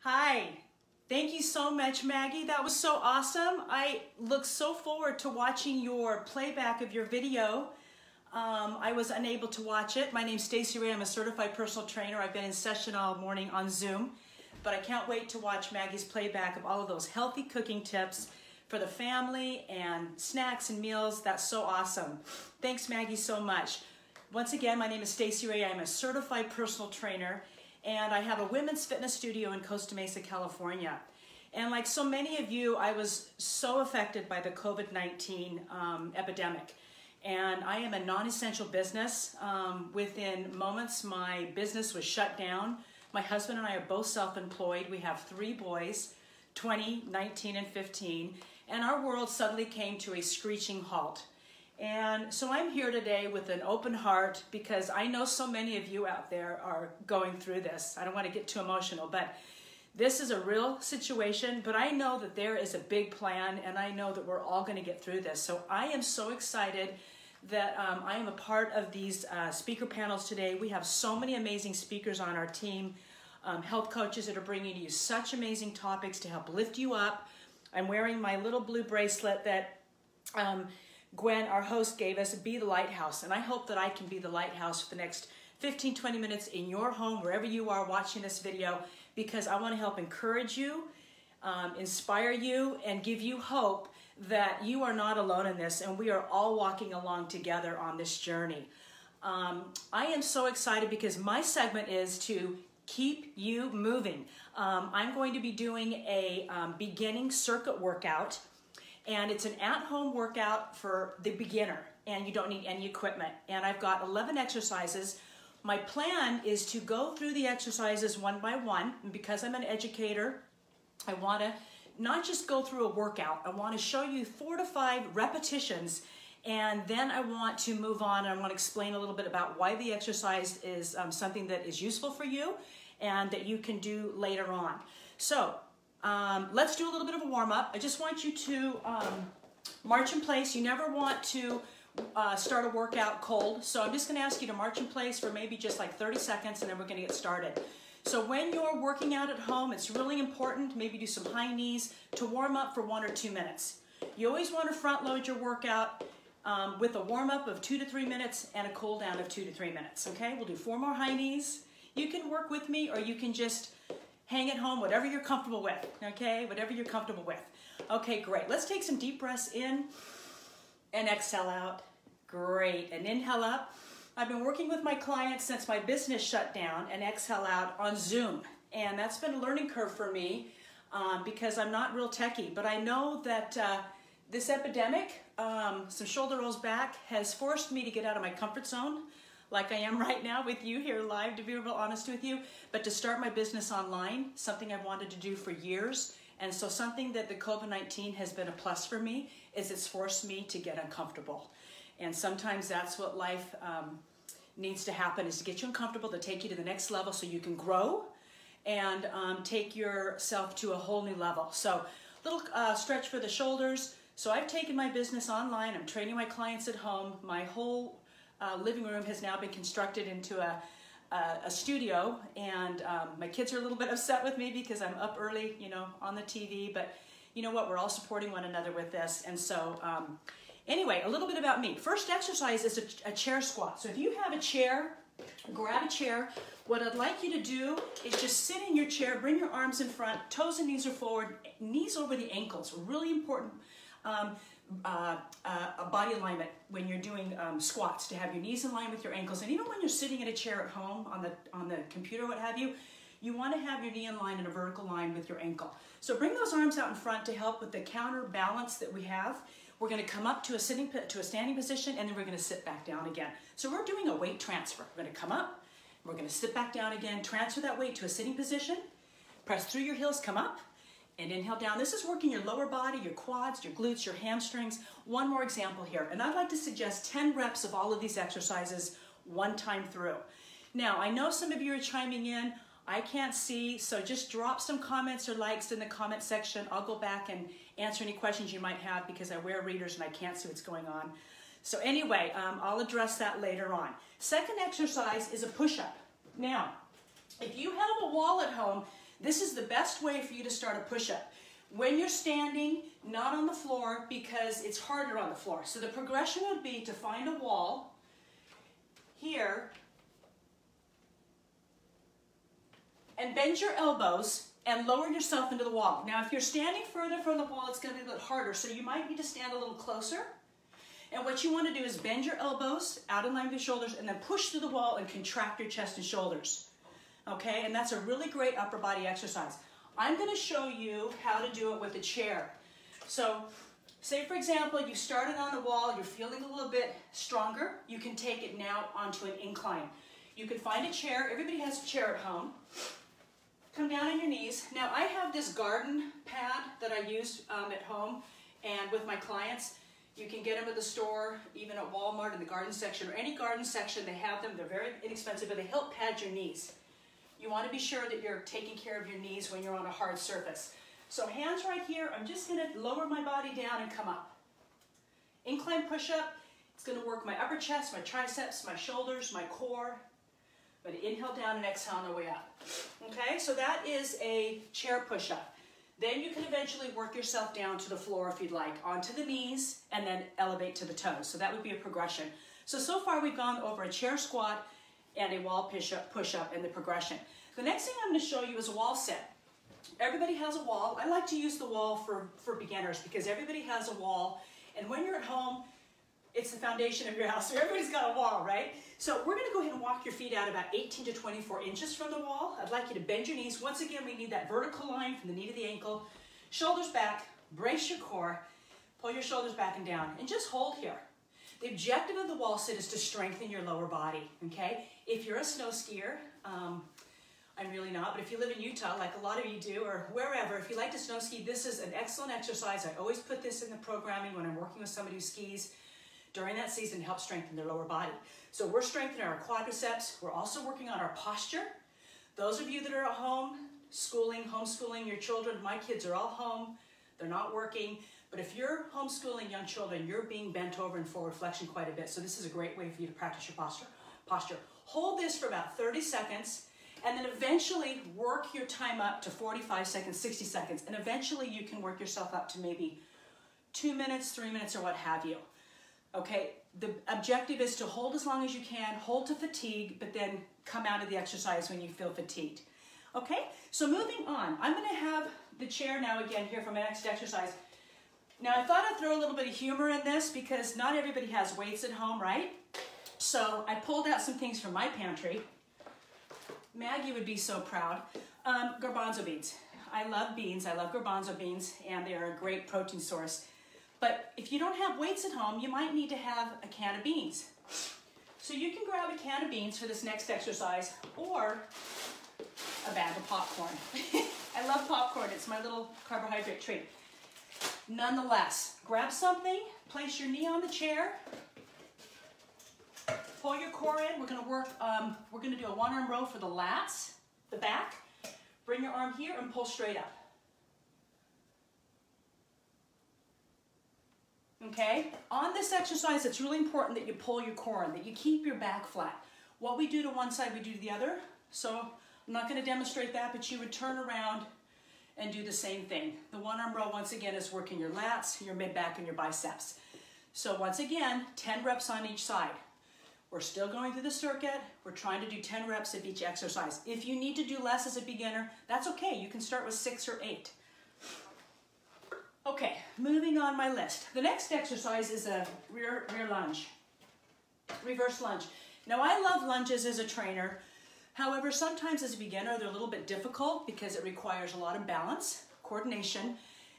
Hi. Thank you so much, Maggie. That was so awesome. I look so forward to watching your playback of your video. I was unable to watch it. My name's Stacey Ray. I'm a certified personal trainer. I've been in session all morning on Zoom, but I can't wait to watch Maggie's playback of all of those healthy cooking tips for the family and snacks and meals. That's so awesome. Thanks, Maggie, so much. Once again, my name is Stacey Ray. I'm a certified personal trainer, and I have a women's fitness studio in Costa Mesa, California. And like so many of you, I was so affected by the COVID-19 epidemic. And I am a non-essential business. Within moments, my business was shut down. My husband and I are both self-employed. We have 3 boys, 20, 19, and 15. And our world suddenly came to a screeching halt. And so I'm here today with an open heart because I know so many of you out there are going through this. I don't want to get too emotional, but this is a real situation, but I know that there is a big plan, and I know that we're all going to get through this. So I am so excited that I am a part of these speaker panels today. We have so many amazing speakers on our team, health coaches that are bringing you such amazing topics to help lift you up. I'm wearing my little blue bracelet that Gwen, our host, gave us, Be the Lighthouse, and I hope that I can be the lighthouse for the next 15-20 minutes in your home, wherever you are watching this video, because I want to help encourage you, inspire you, and give you hope that you are not alone in this, and we are all walking along together on this journey. I am so excited because my segment is to keep you moving. I'm going to be doing a beginning circuit workout, and it's an at-home workout for the beginner, and you don't need any equipment. And I've got 11 exercises. My plan is to go through the exercises one by one, and because I'm an educator, I want to not just go through a workout. I want to show you 4 to 5 repetitions, and then I want to move on, and I want to explain a little bit about why the exercise is something that is useful for you and that you can do later on. So let's do a little bit of a warm-up. I just want you to march in place. You never want to start a workout cold, so I'm just going to ask you to march in place for maybe just like 30 seconds, and then we're going to get started. So when you're working out at home, it's really important to maybe do some high knees to warm up for 1 or 2 minutes. You always want to front load your workout with a warm up of 2 to 3 minutes and a cool down of 2 to 3 minutes. Okay, we'll do 4 more high knees. You can work with me, or you can just hang at home, whatever you're comfortable with. Okay, whatever you're comfortable with. Okay, great. Let's take some deep breaths in and exhale out. Great, and inhale up. I've been working with my clients since my business shut down, and exhale out on Zoom. And that's been a learning curve for me because I'm not real techie, but I know that this epidemic, some shoulder rolls back, has forced me to get out of my comfort zone, like I am right now with you here live, to be real honest with you, but to start my business online, something I've wanted to do for years. And so something that the COVID-19 has been a plus for me is it's forced me to get uncomfortable. And sometimes that's what life needs to happen, is to get you uncomfortable, to take you to the next level so you can grow and take yourself to a whole new level. So little stretch for the shoulders. So I've taken my business online. I'm training my clients at home. My whole living room has now been constructed into a studio, and my kids are a little bit upset with me because I'm up early, you know, on the TV, but you know what, we're all supporting one another with this. And so anyway, a little bit about me. First exercise is a chair squat. So if you have a chair, grab a chair. What I'd like you to do is just sit in your chair, bring your arms in front, toes and knees are forward, knees over the ankles. Really important body alignment when you're doing squats, to have your knees in line with your ankles. And even when you're sitting in a chair at home on the computer, what have you, you want to have your knee in line in a vertical line with your ankle. So bring those arms out in front to help with the counterbalance that we have. We're going to come up to a standing position, and then we're going to sit back down again. So we're doing a weight transfer. We're going to come up, we're going to sit back down again, transfer that weight to a sitting position, press through your heels, come up, and inhale down. This is working your lower body, your quads, your glutes, your hamstrings. One more example here, and I'd like to suggest 10 reps of all of these exercises one time through. Now, I know some of you are chiming in. I can't see, so just drop some comments or likes in the comment section. I'll go back and answer any questions you might have because I wear readers and I can't see what's going on. So anyway, I'll address that later on. Second exercise is a push-up. Now, if you have a wall at home This is the best way for you to start a push-up. When you're standing, not on the floor, because it's harder on the floor. So the progression would be to find a wall here and bend your elbows and lower yourself into the wall. Now, if you're standing further from the wall, it's going to be a little harder, so you might need to stand a little closer. And what you want to do is bend your elbows out in line with your shoulders and then push through the wall and contract your chest and shoulders. Okay, and that's a really great upper body exercise. I'm going to show you how to do it with a chair. So, say for example, you started on the wall, you're feeling a little bit stronger, you can take it now onto an incline. You can find a chair, everybody has a chair at home. Come down on your knees. Now I have this garden pad that I use at home and with my clients. You can get them at the store, even at Walmart in the garden section or any garden section, they have them. They're very inexpensive, but they help pad your knees. You want to be sure that you're taking care of your knees when you're on a hard surface. So hands right here, I'm just going to lower my body down and come up. Incline push-up, it's going to work my upper chest, my triceps, my shoulders, my core. But inhale down and exhale on the way up. Okay, so that is a chair push-up. Then you can eventually work yourself down to the floor if you'd like, onto the knees, and then elevate to the toes. So that would be a progression. So far we've gone over a chair squat and a wall push-up and the progression. The next thing I'm going to show you is a wall sit. Everybody has a wall. I like to use the wall for beginners because everybody has a wall. And when you're at home, it's the foundation of your house. So everybody's got a wall, right? So we're going to go ahead and walk your feet out about 18 to 24 inches from the wall. I'd like you to bend your knees. Once again, we need that vertical line from the knee to the ankle. Shoulders back, brace your core, pull your shoulders back and down, and just hold here. The objective of the wall sit is to strengthen your lower body, okay? If you're a snow skier, I'm really not, but if you live in Utah, like a lot of you do, or wherever, if you like to snow ski, this is an excellent exercise. I always put this in the programming when I'm working with somebody who skis during that season to help strengthen their lower body. So we're strengthening our quadriceps. We're also working on our posture. Those of you that are at home, homeschooling your children, my kids are all home, they're not working, but if you're homeschooling young children, you're being bent over in forward flexion quite a bit, so this is a great way for you to practice your posture. Hold this for about 30 seconds, and then eventually work your time up to 45 seconds, 60 seconds, and eventually you can work yourself up to maybe 2 minutes, 3 minutes, or what have you. Okay, the objective is to hold as long as you can, hold to fatigue, but then come out of the exercise when you feel fatigued. Okay, so moving on, I'm going to have the chair now again here for my next exercise. Now I thought I'd throw a little bit of humor in this because not everybody has weights at home, right? So I pulled out some things from my pantry. Maggie would be so proud. Garbanzo beans. I love beans, I love garbanzo beans, and they are a great protein source. But if you don't have weights at home, you might need to have a can of beans. So you can grab a can of beans for this next exercise, or a bag of popcorn. I love popcorn, it's my little carbohydrate treat. Nonetheless, grab something, place your knee on the chair, pull your core in. We're going to do a one-arm row for the lats, the back. Bring your arm here and pull straight up. Okay, on this exercise, it's really important that you pull your core in, that you keep your back flat. What we do to one side, we do to the other. So I'm not going to demonstrate that, but you would turn around and do the same thing. The one-arm row, once again, is working your lats, your mid-back, and your biceps. So once again, 10 reps on each side. We're still going through the circuit. We're trying to do 10 reps of each exercise. If you need to do less as a beginner, that's okay. You can start with 6 or 8. Okay, moving on my list. The next exercise is a rear lunge, reverse lunge. Now I love lunges as a trainer. However, sometimes as a beginner, they're a little bit difficult because it requires a lot of balance, coordination.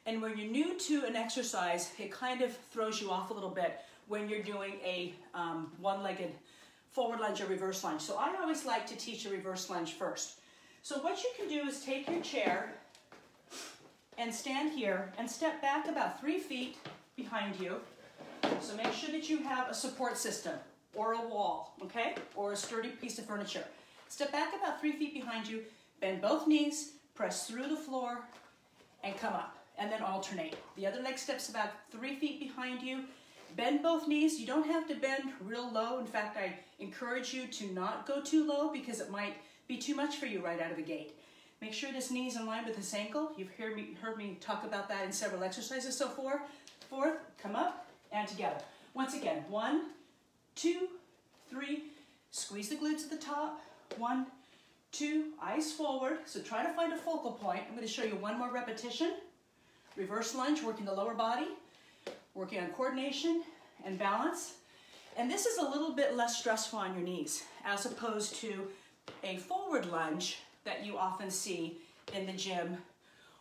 And when you're new to an exercise, it kind of throws you off a little bit when you're doing a one-legged forward lunge or reverse lunge. So I always like to teach a reverse lunge first. So what you can do is take your chair and stand here and step back about 3 feet behind you. So make sure that you have a support system or a wall, okay? Or a sturdy piece of furniture. Step back about 3 feet behind you, bend both knees, press through the floor, and come up. And then alternate. The other leg steps about 3 feet behind you. Bend both knees. You don't have to bend real low. In fact, I encourage you to not go too low because it might be too much for you right out of the gate. Make sure this knee is in line with this ankle. You've heard me talk about that in several exercises so far. Fourth, come up and together. Once again, 1, 2, 3. Squeeze the glutes at the top. 1, 2, eyes forward. So try to find a focal point. I'm going to show you one more repetition. Reverse lunge, working the lower body, working on coordination and balance. And this is a little bit less stressful on your knees as opposed to a forward lunge that you often see in the gym,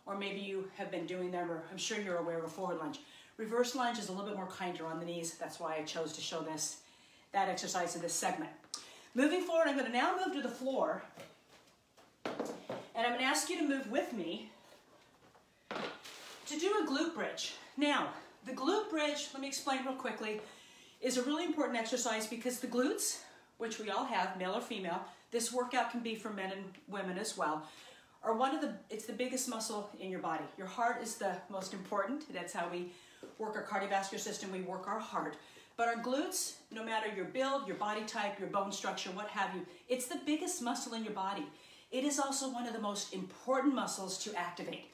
or maybe you have been doing them, or I'm sure you're aware of a forward lunge. Reverse lunge is a little bit more kinder on the knees. That's why I chose to show that exercise in this segment. Moving forward, I'm going to now move to the floor, and I'm going to ask you to move with me to do a glute bridge. Now, the glute bridge, let me explain real quickly, is a really important exercise because the glutes, which we all have, male or female, this workout can be for men and women as well, are it's the biggest muscle in your body. Your heart is the most important. That's how we work our cardiovascular system. We work our heart. But our glutes, no matter your build, your body type, your bone structure, what have you, it's the biggest muscle in your body. It is also one of the most important muscles to activate.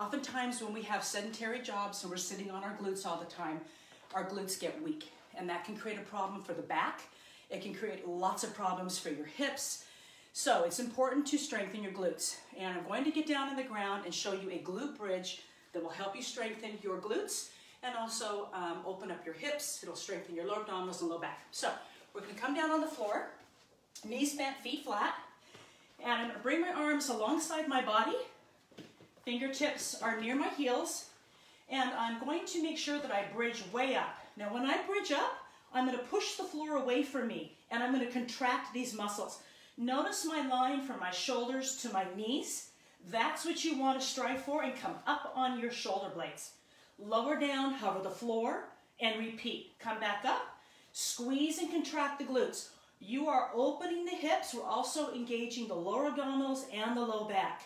Oftentimes when we have sedentary jobs and we're sitting on our glutes all the time, our glutes get weak, and that can create a problem for the back. It can create lots of problems for your hips. So it's important to strengthen your glutes. And I'm going to get down on the ground and show you a glute bridge that will help you strengthen your glutes and also open up your hips. It'll strengthen your lower abdominals and low back. So we're going to come down on the floor, knees bent, feet flat, and I'm going to bring my arms alongside my body. Fingertips are near my heels, and I'm going to make sure that I bridge way up. Now when I bridge up, I'm going to push the floor away from me, and I'm going to contract these muscles. Notice my line from my shoulders to my knees. That's what you want to strive for, and come up on your shoulder blades. Lower down, hover the floor, and repeat. Come back up, squeeze and contract the glutes. You are opening the hips. We're also engaging the lower abdominals and the low back.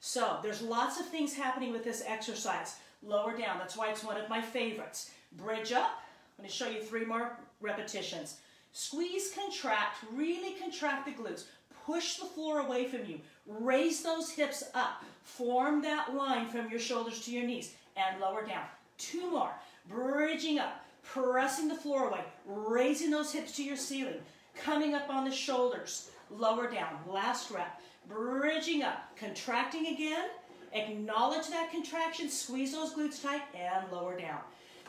So there's lots of things happening with this exercise. Lower down, that's why it's one of my favorites. Bridge up. I'm going to show you 3 more repetitions. Squeeze, contract, really contract the glutes. Push the floor away from you. Raise those hips up. Form that line from your shoulders to your knees. And lower down. 2 more. Bridging up. Pressing the floor away. Raising those hips to your ceiling. Coming up on the shoulders. Lower down. Last rep. Bridging up. Contracting again. Acknowledge that contraction. Squeeze those glutes tight and lower down.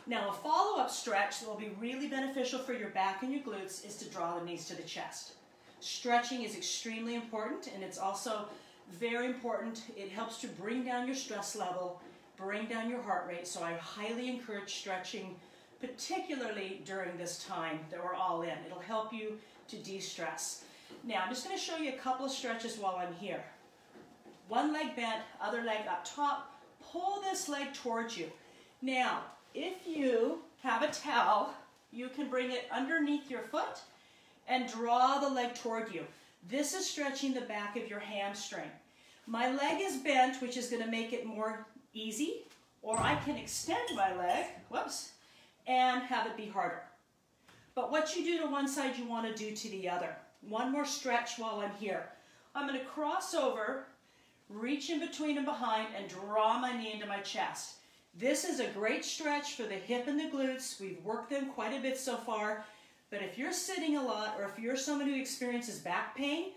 Now, a follow-up stretch that will be really beneficial for your back and your glutes is to draw the knees to the chest. Stretching is extremely important, and it's also very important. It helps to bring down your stress level, bring down your heart rate, so I highly encourage stretching, particularly during this time that we're all in. It'll help you to de-stress. Now, I'm just going to show you a couple of stretches while I'm here. One leg bent, other leg up top. Pull this leg towards you. Now, if you have a towel, you can bring it underneath your foot and draw the leg toward you. This is stretching the back of your hamstring. My leg is bent, which is going to make it more easy, or I can extend my leg, whoops, and have it be harder. But what you do to one side, you want to do to the other. One more stretch while I'm here. I'm going to cross over, reach in between and behind, and draw my knee into my chest. This is a great stretch for the hip and the glutes. We've worked them quite a bit so far, but if you're sitting a lot, or if you're someone who experiences back pain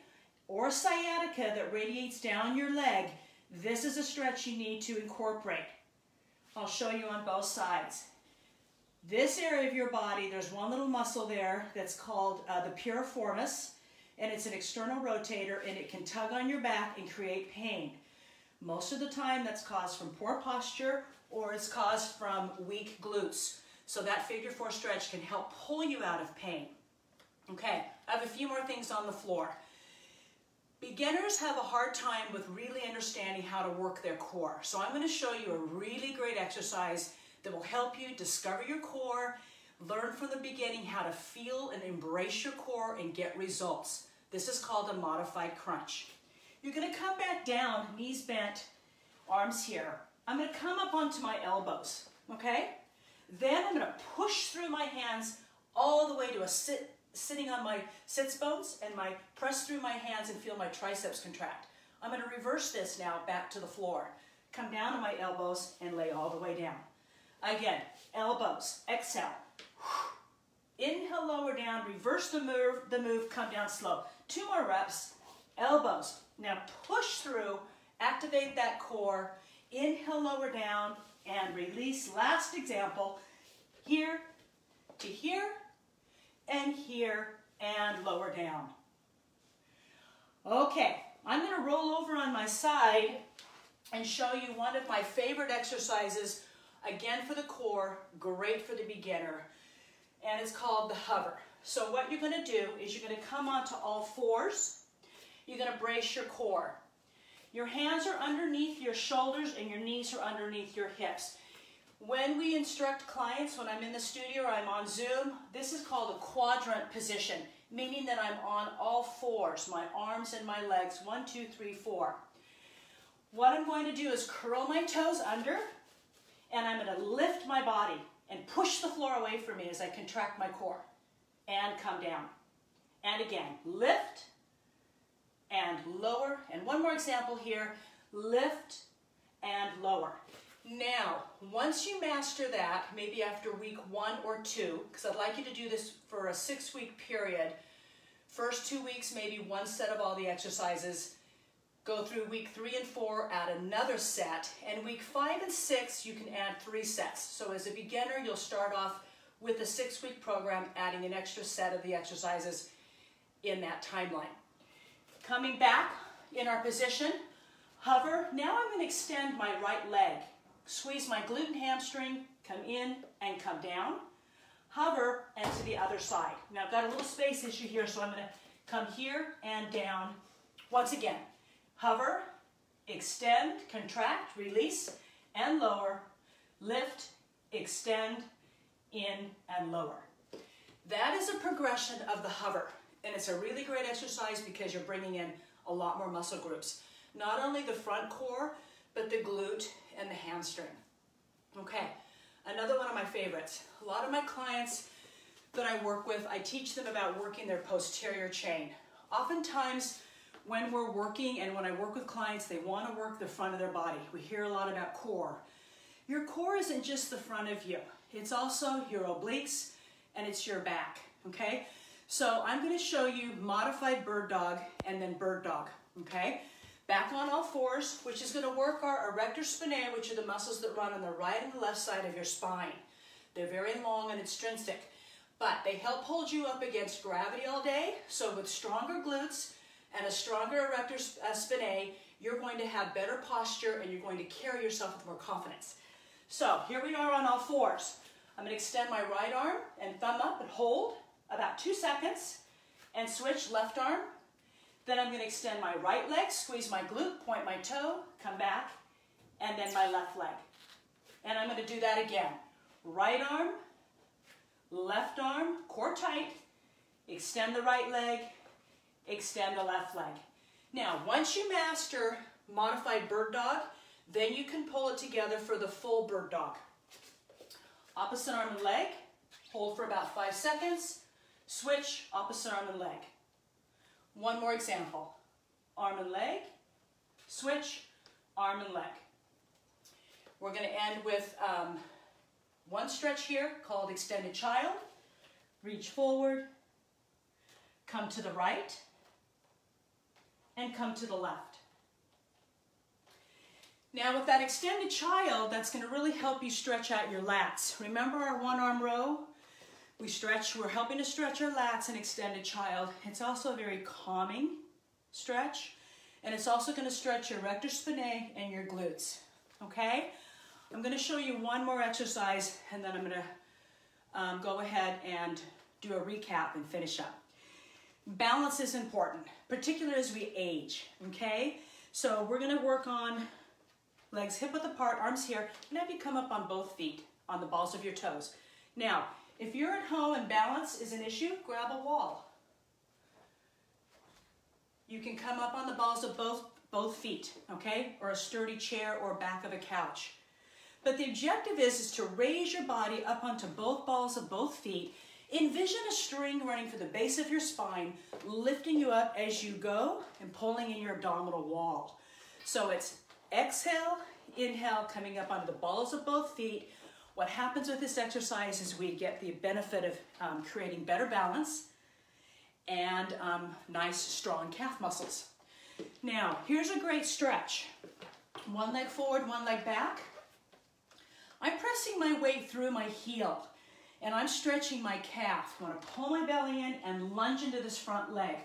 or sciatica that radiates down your leg, this is a stretch you need to incorporate. I'll show you on both sides. This area of your body, there's one little muscle there that's called the piriformis, and it's an external rotator, and it can tug on your back and create pain. Most of the time that's caused from poor posture, or it's caused from weak glutes. So that figure 4 stretch can help pull you out of pain. Okay, I have a few more things on the floor. Beginners have a hard time with really understanding how to work their core. So I'm going to show you a really great exercise that will help you discover your core, learn from the beginning how to feel and embrace your core and get results. This is called a modified crunch. You're going to come back down, knees bent, arms here. I'm going to come up onto my elbows, okay? Then I'm going to push through my hands all the way to a sitting on my sits bones, and press through my hands and feel my triceps contract. I'm going to reverse this now back to the floor. Come down on my elbows and lay all the way down. Again, elbows, exhale. Inhale, lower down, reverse the move, come down slow. 2 more reps, elbows. Now push through, activate that core. Inhale, lower down, and release. Last example, here to here, and lower down. Okay, I'm going to roll over on my side and show you one of my favorite exercises, again for the core, great for the beginner, and it's called the hover. So what you're going to do is you're going to come onto all fours. You're going to brace your core. Your hands are underneath your shoulders and your knees are underneath your hips. When we instruct clients, when I'm in the studio or I'm on Zoom, this is called a quadrant position, meaning that I'm on all fours, my arms and my legs, 1, 2, 3, 4. What I'm going to do is curl my toes under, and I'm going to lift my body and push the floor away from me as I contract my core, and come down. And again, lift and lower. And one more example here, lift and lower. Now, once you master that, maybe after week 1 or 2, because I'd like you to do this for a 6-week period, first 2 weeks, maybe one set of all the exercises, go through week 3 and 4, add another set, and week 5 and 6, you can add 3 sets. So as a beginner, you'll start off with a 6-week program, adding an extra set of the exercises in that timeline. Coming back in our position, hover. Now I'm going to extend my right leg. Squeeze my glute and hamstring, come in and come down. Hover and to the other side. Now I've got a little space issue here, so I'm going to come here and down. Once again, hover, extend, contract, release, and lower. Lift, extend, in, and lower. That is a progression of the hover. And it's a really great exercise because you're bringing in a lot more muscle groups. Not only the front core, but the glute and the hamstring. Okay, another one of my favorites. A lot of my clients that I work with, I teach them about working their posterior chain. Oftentimes, when we're working and when I work with clients, they want to work the front of their body. We hear a lot about core. Your core isn't just the front of you. It's also your obliques and it's your back, okay? So I'm going to show you modified bird dog and then bird dog, okay? Back on all fours, which is going to work our erector spinae, which are the muscles that run on the right and the left side of your spine. They're very long and extrinsic, but they help hold you up against gravity all day. So with stronger glutes and a stronger erector spinae, you're going to have better posture and you're going to carry yourself with more confidence. So here we are on all fours. I'm going to extend my right arm and thumb up and hold about 2 seconds and switch left arm. Then I'm going to extend my right leg, squeeze my glute, point my toe, come back, and then my left leg. And I'm going to do that again. Right arm, core tight, extend the right leg, extend the left leg. Now, once you master modified bird dog, then you can pull it together for the full bird dog. Opposite arm and leg, hold for about 5 seconds, switch, opposite arm and leg. One more example. Arm and leg, switch, arm and leg. We're going to end with one stretch here called extended child. Reach forward, come to the right, and come to the left. Now with that extended child, that's going to really help you stretch out your lats. Remember our one arm row? We're helping to stretch our lats in extended child. It's also a very calming stretch, and it's also going to stretch your erector spinae and your glutes, okay? I'm going to show you one more exercise, and then I'm going to go ahead and do a recap and finish up. Balance is important, particularly as we age, okay? So we're going to work on legs hip width apart, arms here, and have you come up on both feet, on the balls of your toes. Now, if you're at home and balance is an issue, grab a wall. You can come up on the balls of both feet, okay? Or a sturdy chair or back of a couch. But the objective is to raise your body up onto both balls of both feet Envision a string running from the base of your spine, lifting you up as you go and pulling in your abdominal wall. So it's exhale, inhale, coming up onto the balls of both feet. What happens with this exercise is we get the benefit of creating better balance and nice, strong calf muscles. Now, here's a great stretch. One leg forward, one leg back. I'm pressing my weight through my heel, and I'm stretching my calf. I want to pull my belly in and lunge into this front leg.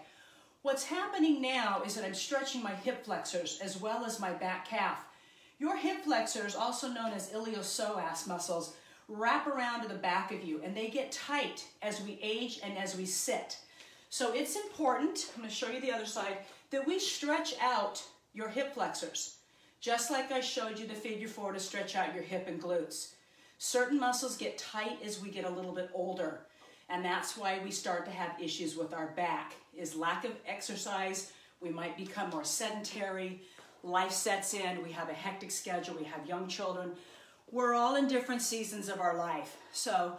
What's happening now is that I'm stretching my hip flexors as well as my back calf. Your hip flexors, also known as iliopsoas muscles, wrap around to the back of you, and they get tight as we age and as we sit. So it's important, I'm going to show you the other side, that we stretch out your hip flexors, just like I showed you the figure 4 to stretch out your hip and glutes. Certain muscles get tight as we get a little bit older, and that's why we start to have issues with our back, is lack of exercise. We might become more sedentary. Life sets in. We have a hectic schedule. We have young children. We're all in different seasons of our life. So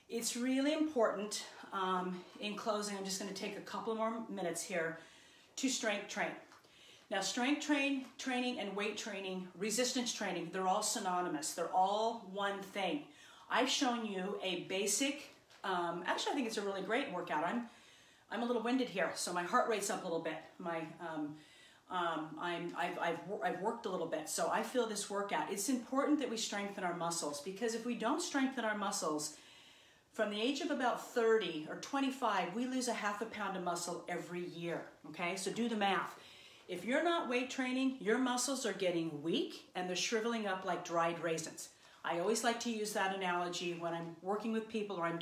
it's really important. In closing, I'm just going to take a couple more minutes here to strength train. Now, strength training and weight training, resistance training, they're all synonymous. They're all one thing. I've shown you a basic, actually I think it's a really great workout. I'm a little winded here, so my heart rate's up a little bit. I've worked a little bit, so I feel this workout. It's important that we strengthen our muscles, because if we don't strengthen our muscles, from the age of about 30 or 25, we lose a half a pound of muscle every year, okay? So do the math. If you're not weight training, your muscles are getting weak and they're shriveling up like dried raisins. I always like to use that analogy when I'm working with people or I'm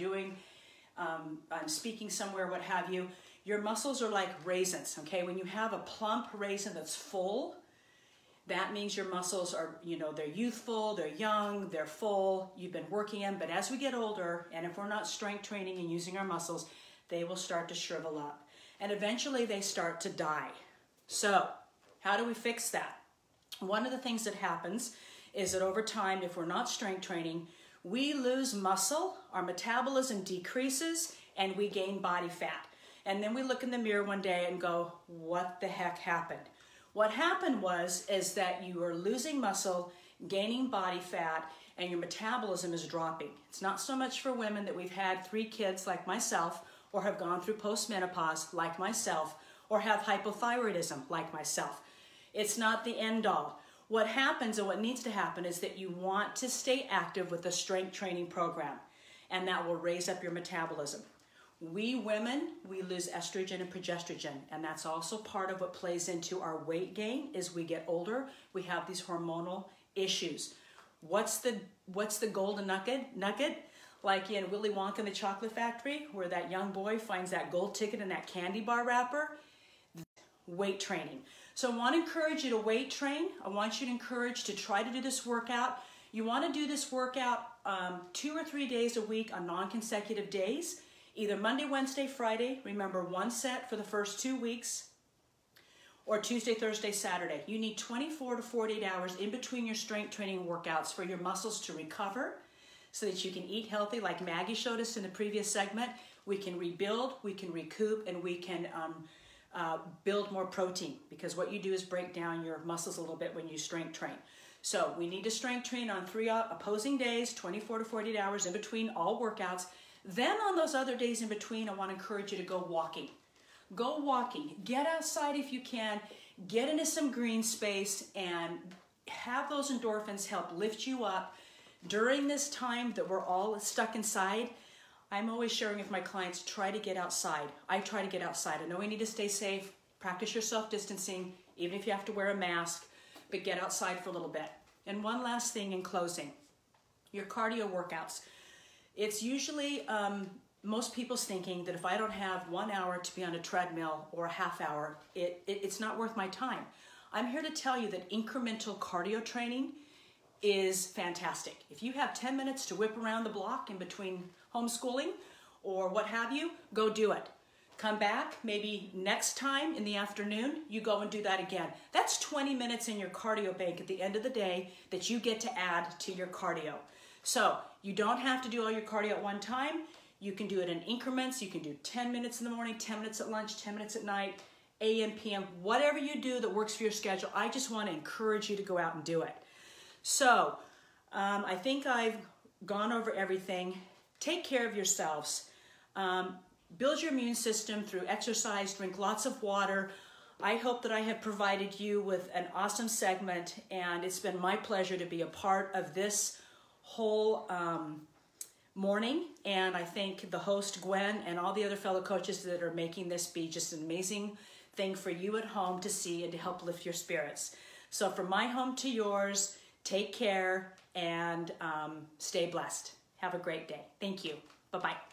speaking somewhere, what have you. Your muscles are like raisins, okay? When you have a plump raisin that's full, that means your muscles are, they're youthful, they're young, they're full, you've been working them, but as we get older, and if we're not strength training and using our muscles, they will start to shrivel up. And eventually they start to die. So, how do we fix that? One of the things that happens is that over time, if we're not strength training, we lose muscle, our metabolism decreases, and we gain body fat. And then we look in the mirror one day and go, what the heck happened? What happened is that you are losing muscle, gaining body fat, and your metabolism is dropping. It's not so much for women that we've had 3 kids like myself, or have gone through postmenopause like myself, or have hypothyroidism like myself. It's not the end all. What happens and what needs to happen is that you want to stay active with a strength training program, and that will raise up your metabolism. We women, we lose estrogen and progesterone, and that's also part of what plays into our weight gain. As we get older, we have these hormonal issues. What's the golden nugget? Like in Willy Wonka and the Chocolate Factory, where that young boy finds that gold ticket in that candy bar wrapper? Weight training. So I want to encourage you to weight train. I want you to encourage to try to do this workout. You want to do this workout 2 or 3 days a week on non-consecutive days, either Monday, Wednesday, Friday. Remember, 1 set for the first 2 weeks, or Tuesday, Thursday, Saturday. You need 24 to 48 hours in between your strength training workouts for your muscles to recover so that you can eat healthy, like Maggie showed us in the previous segment. We can rebuild, we can recoup, and we can build more protein, because what you do is break down your muscles a little bit when you strength train. So we need to strength train on 3 opposing days, 24 to 48 hours in between all workouts. Then on those other days in between, I want to encourage you to go walking. Go walking. Get outside if you can. Get into some green space and have those endorphins help lift you up. During this time that we're all stuck inside, I'm always sharing with my clients, try to get outside. I try to get outside. I know we need to stay safe. Practice your self-distancing, even if you have to wear a mask, but get outside for a little bit. And one last thing in closing, your cardio workouts. It's usually most people's thinking that if I don't have 1 hour to be on a treadmill or a half hour, it's not worth my time. I'm here to tell you that incremental cardio training is fantastic. If you have 10 minutes to whip around the block in between homeschooling or what have you, go do it. Come back, maybe next time in the afternoon, you go and do that again. That's 20 minutes in your cardio bank at the end of the day that you get to add to your cardio. So you don't have to do all your cardio at one time. You can do it in increments. You can do 10 minutes in the morning, 10 minutes at lunch, 10 minutes at night, AM, PM, whatever you do that works for your schedule. I just want to encourage you to go out and do it. So I think I've gone over everything. Take care of yourselves. Build your immune system through exercise, drink lots of water. I hope that I have provided you with an awesome segment, and it's been my pleasure to be a part of this whole morning. And I thank the host, Gwen, and all the other fellow coaches that are making this be just an amazing thing for you at home to see and to help lift your spirits. So from my home to yours, take care and stay blessed. Have a great day. Thank you. Bye-bye.